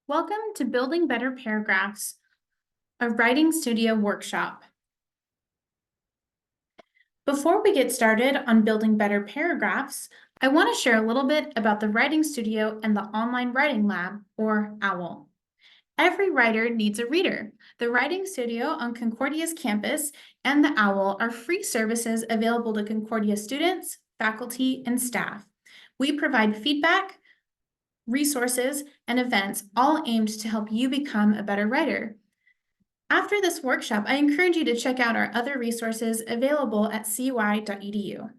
Welcome to Building Better Paragraphs, a writing studio workshop. Before we get started on building better paragraphs, I want to share a little bit about the Writing Studio and the Online Writing Lab, or OWL. Every writer needs a reader. The Writing Studio on Concordia's campus and the OWL are free services available to Concordia students, faculty, and staff. We provide feedback, resources, and events all aimed to help you become a better writer. After this workshop, I encourage you to check out our other resources available at cui.edu.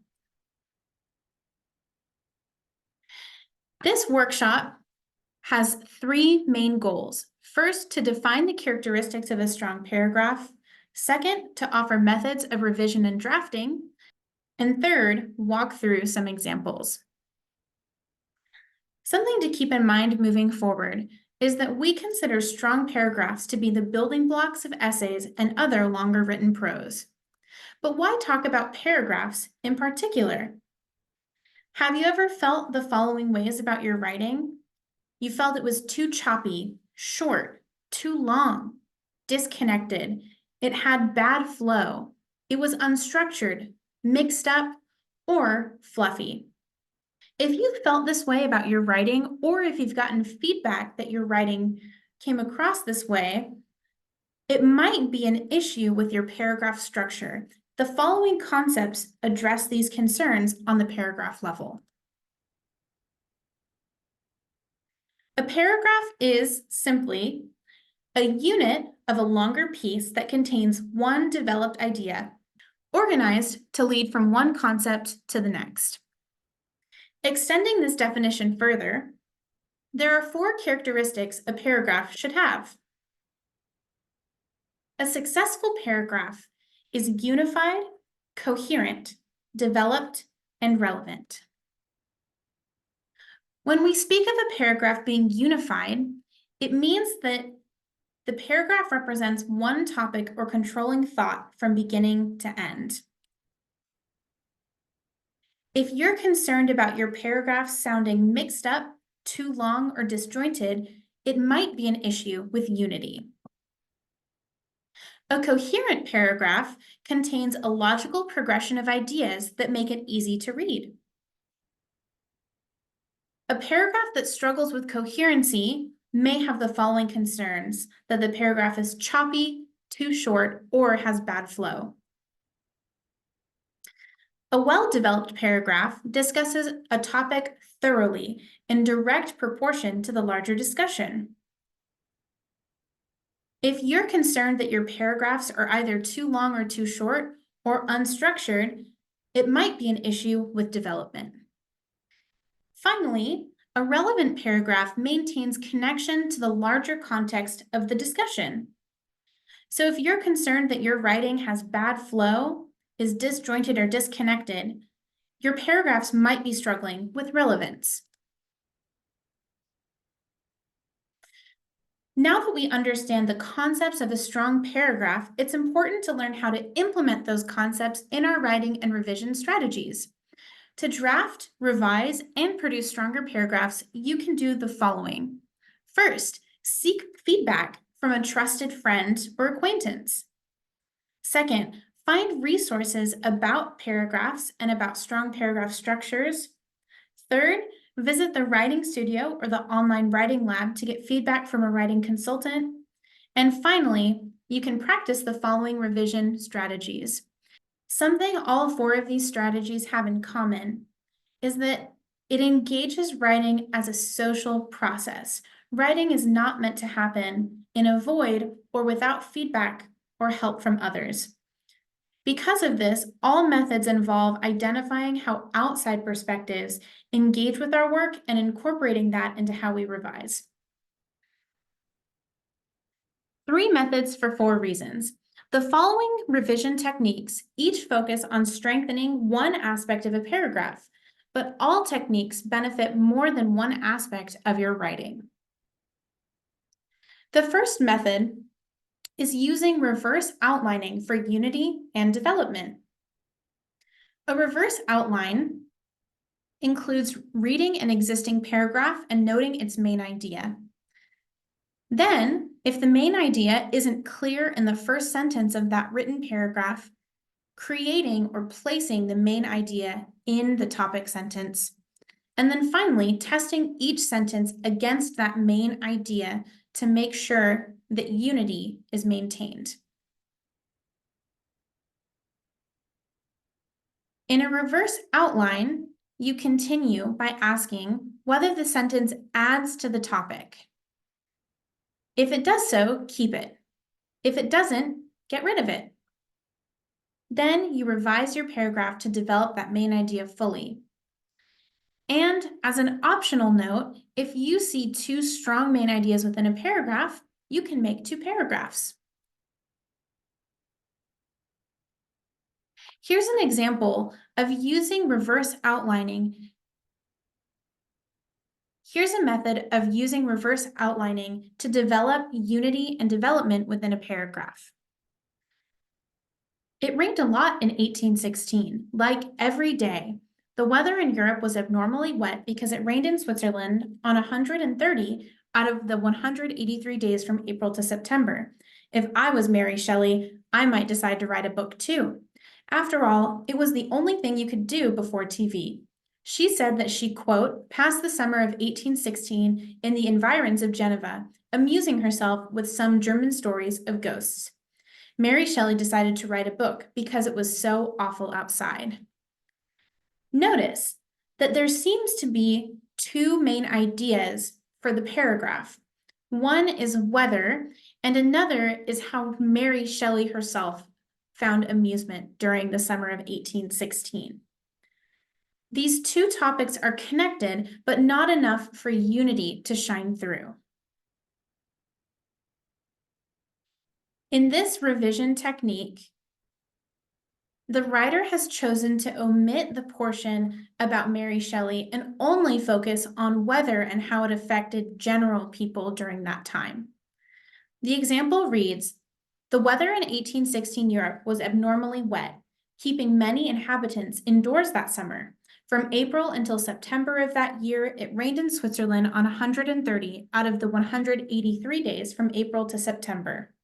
This workshop has three main goals. First, to define the characteristics of a strong paragraph. Second, to offer methods of revision and drafting. And third, walk through some examples. Something to keep in mind moving forward is that we consider strong paragraphs to be the building blocks of essays and other longer written prose. But why talk about paragraphs in particular? Have you ever felt the following ways about your writing? You felt it was too choppy, short, too long, disconnected. It had bad flow. It was unstructured, mixed up, or fluffy. If you felt this way about your writing, or if you've gotten feedback that your writing came across this way, it might be an issue with your paragraph structure. The following concepts address these concerns on the paragraph level. A paragraph is simply a unit of a longer piece that contains one developed idea, organized to lead from one concept to the next. Extending this definition further, there are four characteristics a paragraph should have. A successful paragraph is unified, coherent, developed, and relevant. When we speak of a paragraph being unified, it means that the paragraph represents one topic or controlling thought from beginning to end. If you're concerned about your paragraph sounding mixed up, too long, or disjointed, it might be an issue with unity. A coherent paragraph contains a logical progression of ideas that make it easy to read. A paragraph that struggles with coherency may have the following concerns: that the paragraph is choppy, too short, or has bad flow. A well-developed paragraph discusses a topic thoroughly in direct proportion to the larger discussion. If you're concerned that your paragraphs are either too long or too short or unstructured, it might be an issue with development. Finally, a relevant paragraph maintains connection to the larger context of the discussion. So if you're concerned that your writing has bad flow, is disjointed or disconnected, your paragraphs might be struggling with relevance. Now that we understand the concepts of a strong paragraph, it's important to learn how to implement those concepts in our writing and revision strategies. To draft, revise, and produce stronger paragraphs, you can do the following. First, seek feedback from a trusted friend or acquaintance. Second, find resources about paragraphs and about strong paragraph structures. Third, visit the Writing Studio or the Online Writing Lab to get feedback from a writing consultant. And finally, you can practice the following revision strategies. Something all four of these strategies have in common is that it engages writing as a social process. Writing is not meant to happen in a void or without feedback or help from others. Because of this, all methods involve identifying how outside perspectives engage with our work and incorporating that into how we revise. 3 methods for 4 reasons. The following revision techniques each focus on strengthening one aspect of a paragraph, but all techniques benefit more than one aspect of your writing. The first method is using reverse outlining for unity and development. A reverse outline includes reading an existing paragraph and noting its main idea. Then, if the main idea isn't clear in the first sentence of that written paragraph, creating or placing the main idea in the topic sentence. And then finally, testing each sentence against that main idea to make sure that unity is maintained. In a reverse outline, you continue by asking whether the sentence adds to the topic. If it does so, keep it. If it doesn't, get rid of it. Then you revise your paragraph to develop that main idea fully. And as an optional note, if you see two strong main ideas within a paragraph, you can make two paragraphs. Here's an example of using reverse outlining. Here's a method of using reverse outlining to develop unity and development within a paragraph. It rained a lot in 1816, like every day. The weather in Europe was abnormally wet because it rained in Switzerland on 130 out of the 183 days from April to September. If I was Mary Shelley, I might decide to write a book too. After all, it was the only thing you could do before TV. She said that she, quote, passed the summer of 1816 in the environs of Geneva, amusing herself with some German stories of ghosts. Mary Shelley decided to write a book because it was so awful outside. Notice that there seems to be two main ideas for the paragraph. One is weather, and another is how Mary Shelley herself found amusement during the summer of 1816. These two topics are connected, but not enough for unity to shine through. In this revision technique, the writer has chosen to omit the portion about Mary Shelley and only focus on weather and how it affected general people during that time. The example reads, "The weather in 1816 Europe was abnormally wet, keeping many inhabitants indoors that summer. From April until September of that year, it rained in Switzerland on 130 out of the 183 days from April to September."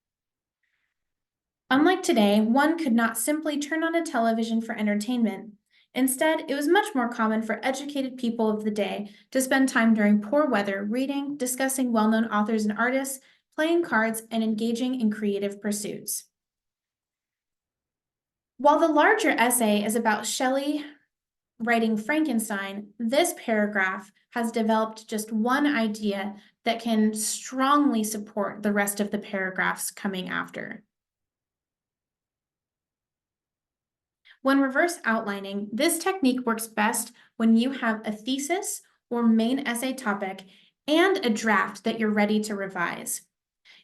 Unlike today, one could not simply turn on a television for entertainment. Instead, it was much more common for educated people of the day to spend time during poor weather reading, discussing well-known authors and artists, playing cards, and engaging in creative pursuits. While the larger essay is about Shelley writing Frankenstein, this paragraph has developed just one idea that can strongly support the rest of the paragraphs coming after. When reverse outlining, this technique works best when you have a thesis or main essay topic and a draft that you're ready to revise.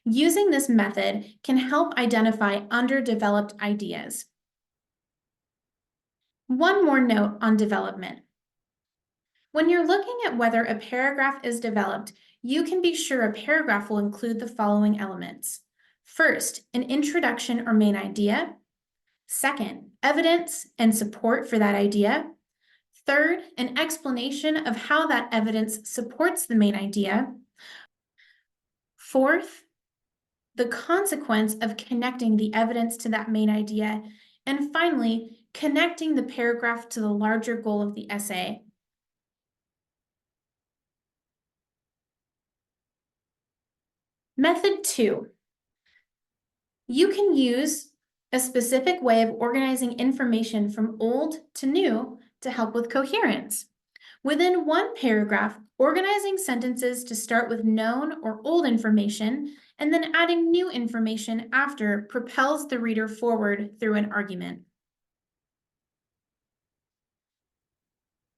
Using this method can help identify underdeveloped ideas. One more note on development. When you're looking at whether a paragraph is developed, you can be sure a paragraph will include the following elements. First, an introduction or main idea. Second, evidence and support for that idea. Third, an explanation of how that evidence supports the main idea. Fourth, the consequence of connecting the evidence to that main idea. And finally, connecting the paragraph to the larger goal of the essay. Method 2. You can use a specific way of organizing information from old to new to help with coherence. Within one paragraph, organizing sentences to start with known or old information and then adding new information after propels the reader forward through an argument.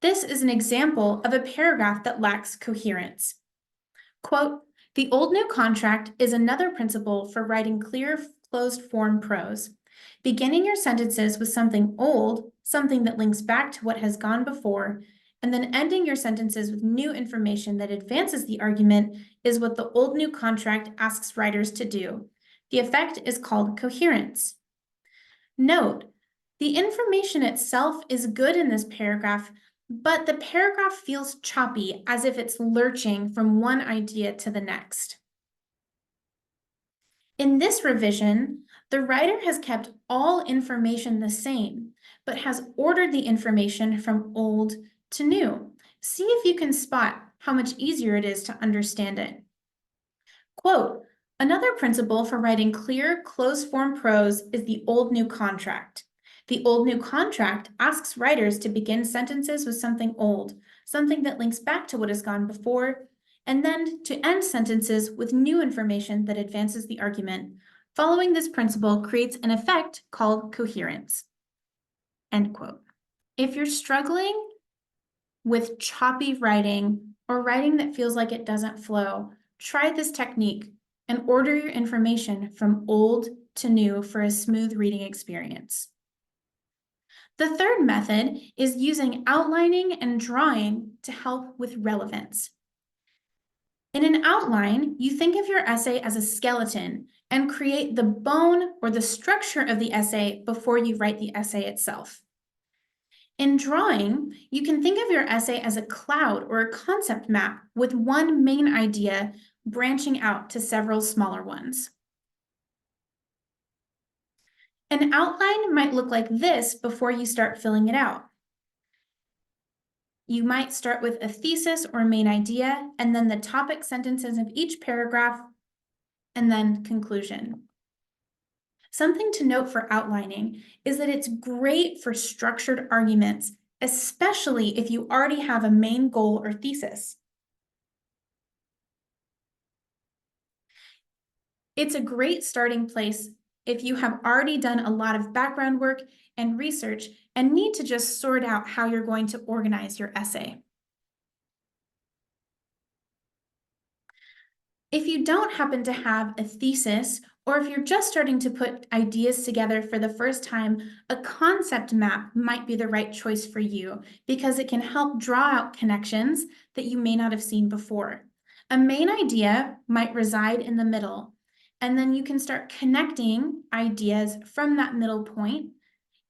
This is an example of a paragraph that lacks coherence. Quote, "The old new contract is another principle for writing clear, closed form prose. Beginning your sentences with something old, something that links back to what has gone before, and then ending your sentences with new information that advances the argument is what the old new contract asks writers to do. The effect is called coherence." Note, the information itself is good in this paragraph, but the paragraph feels choppy, as if it's lurching from one idea to the next. In this revision, the writer has kept all information the same, but has ordered the information from old to new. See if you can spot how much easier it is to understand it. Quote, another principle for writing clear, close-form prose is the old-new contract. The old-new contract asks writers to begin sentences with something old, something that links back to what has gone before, and then to end sentences with new information that advances the argument. Following this principle creates an effect called coherence. End quote. If you're struggling with choppy writing or writing that feels like it doesn't flow, try this technique and order your information from old to new for a smooth reading experience. The third method is using outlining and drawing to help with relevance. In an outline, you think of your essay as a skeleton and create the bone or the structure of the essay before you write the essay itself. In drawing, you can think of your essay as a cloud or a concept map with one main idea branching out to several smaller ones. An outline might look like this before you start filling it out. You might start with a thesis or main idea, and then the topic sentences of each paragraph, and then conclusion. Something to note for outlining is that it's great for structured arguments, especially if you already have a main goal or thesis. It's a great starting place if you have already done a lot of background work and research and need to just sort out how you're going to organize your essay. If you don't happen to have a thesis, or if you're just starting to put ideas together for the first time, a concept map might be the right choice for you because it can help draw out connections that you may not have seen before. A main idea might reside in the middle, and then you can start connecting ideas from that middle point.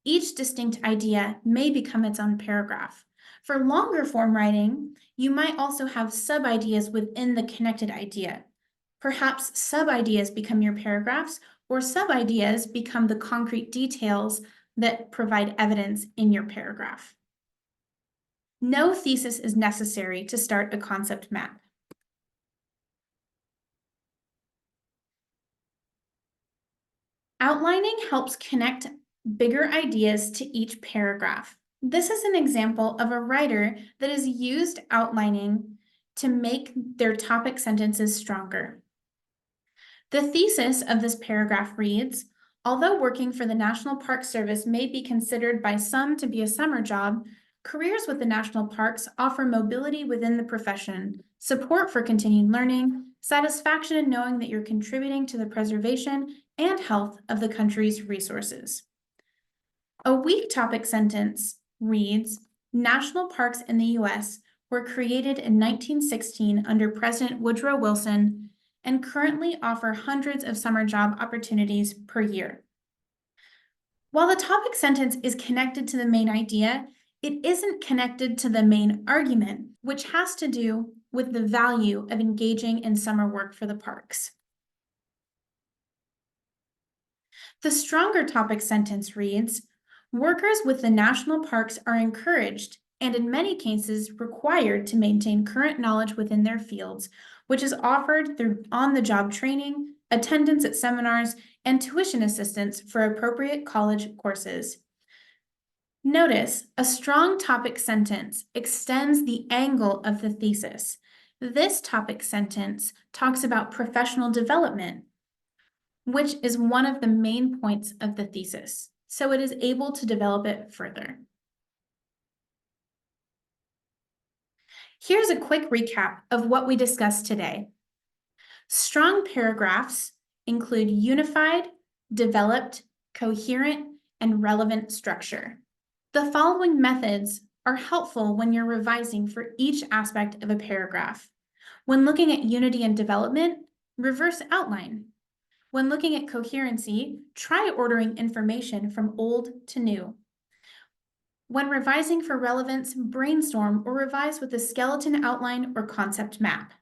Each distinct idea may become its own paragraph. For longer form writing, you might also have sub-ideas within the connected idea. Perhaps sub-ideas become your paragraphs, or sub-ideas become the concrete details that provide evidence in your paragraph. No thesis is necessary to start a concept map. Outlining helps connect bigger ideas to each paragraph. This is an example of a writer that has used outlining to make their topic sentences stronger. The thesis of this paragraph reads, although working for the National Park Service may be considered by some to be a summer job, careers with the national parks offer mobility within the profession, support for continued learning, satisfaction in knowing that you're contributing to the preservation and health of the country's resources. A weak topic sentence reads, national parks in the U.S. were created in 1916 under President Woodrow Wilson and currently offer hundreds of summer job opportunities per year. While the topic sentence is connected to the main idea, it isn't connected to the main argument, which has to do with the value of engaging in summer work for the parks. The stronger topic sentence reads, workers with the national parks are encouraged and in many cases required to maintain current knowledge within their fields, which is offered through on-the-job training, attendance at seminars, and tuition assistance for appropriate college courses. Notice, a strong topic sentence extends the angle of the thesis. This topic sentence talks about professional development, which is one of the main points of the thesis, so it is able to develop it further. Here's a quick recap of what we discussed today. Strong paragraphs include unified, developed, coherent, and relevant structure. The following methods are helpful when you're revising for each aspect of a paragraph. When looking at unity and development, reverse outline. When looking at coherency, try ordering information from old to new. When revising for relevance, brainstorm or revise with a skeleton outline or concept map.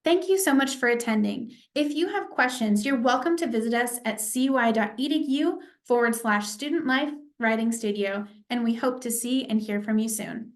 Thank you so much for attending. If you have questions, you're welcome to visit us at cy.edu/student life writing studio, and we hope to see and hear from you soon.